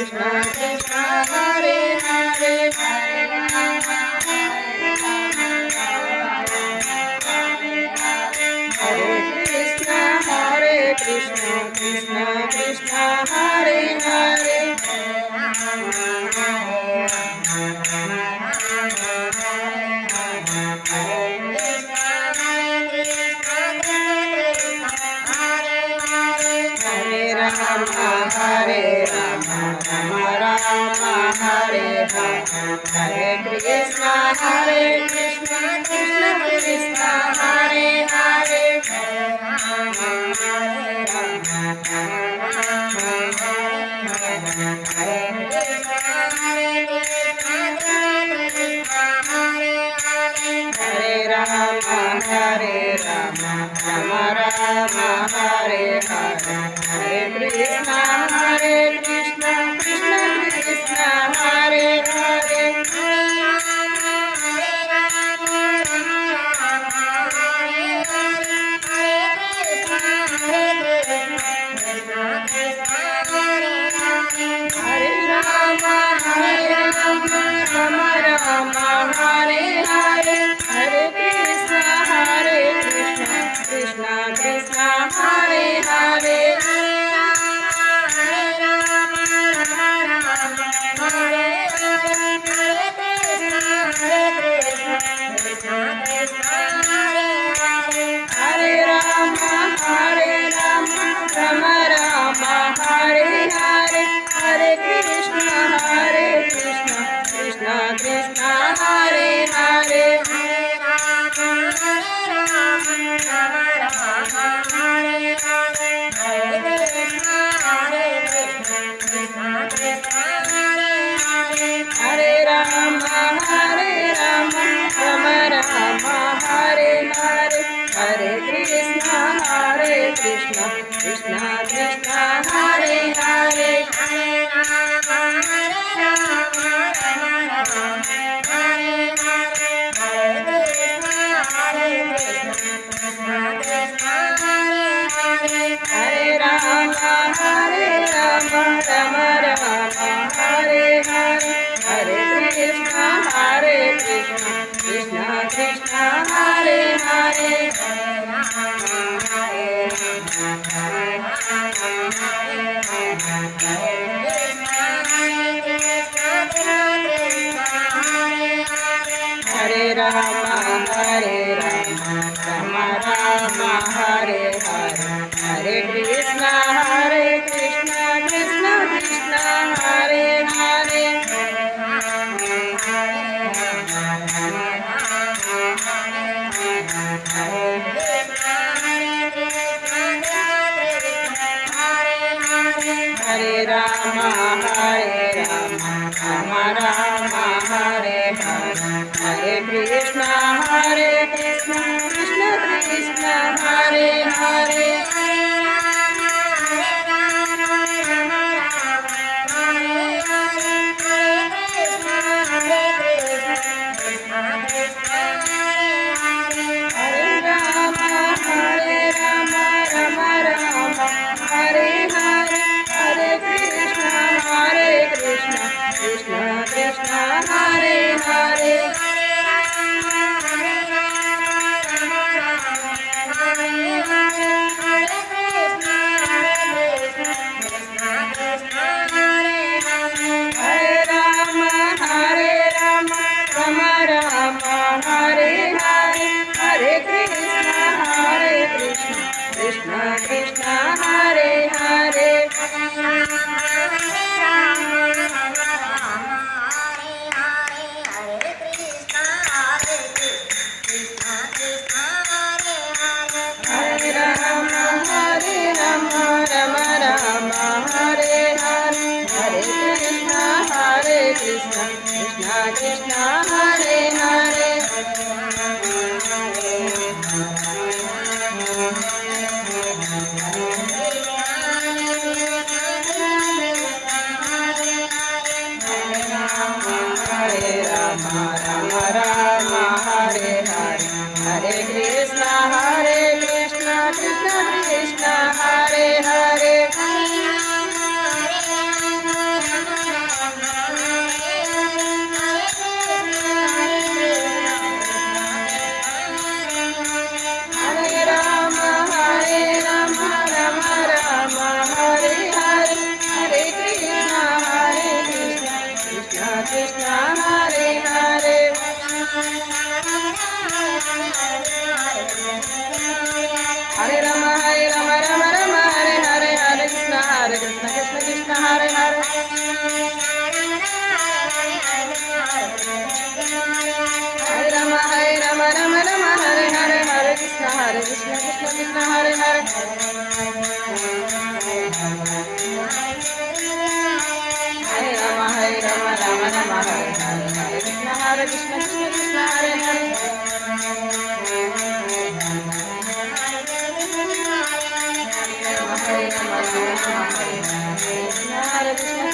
Krishna Krishna Hare Hare Hare Rama Hare Krishna Krishna Krishna Hare Hare Hare Rama Rama Rama Hare Hare Hare Krishna Krishna Krishna Hare Hare Hare Rama Rama Rama Hare Hare Hare Krishna Krishna Krishna Hare Hare Hare Rama Rama Rama Hare Hare Hare Krishna Krishna Krishna Hare Hare Hare Rama Rama Rama Hare Hare Hare Krishna Krishna Krishna Hare Hare Hare Rama Rama Rama Hare Hare Hare Krishna Krishna Krishna Hare Hare Hare Rama Rama Rama Hare Hare Hare Krishna Krishna Krishna Hare Hare Hare Rama Rama Rama Hare Hare Hare Krishna Krishna Krishna Hare Hare Hare Rama Rama Rama Hare Hare Hare Krishna Krishna Krishna Hare Hare Hare Rama Rama Rama Hare Hare Hare Krishna Krishna Krishna Hare Hare Hare Rama Rama Rama Hare Hare Hare Krishna Krishna Krishna Hare Hare Hare Rama Rama Rama Hare Hare Hare Krishna Krishna Krishna Hare Hare Krishna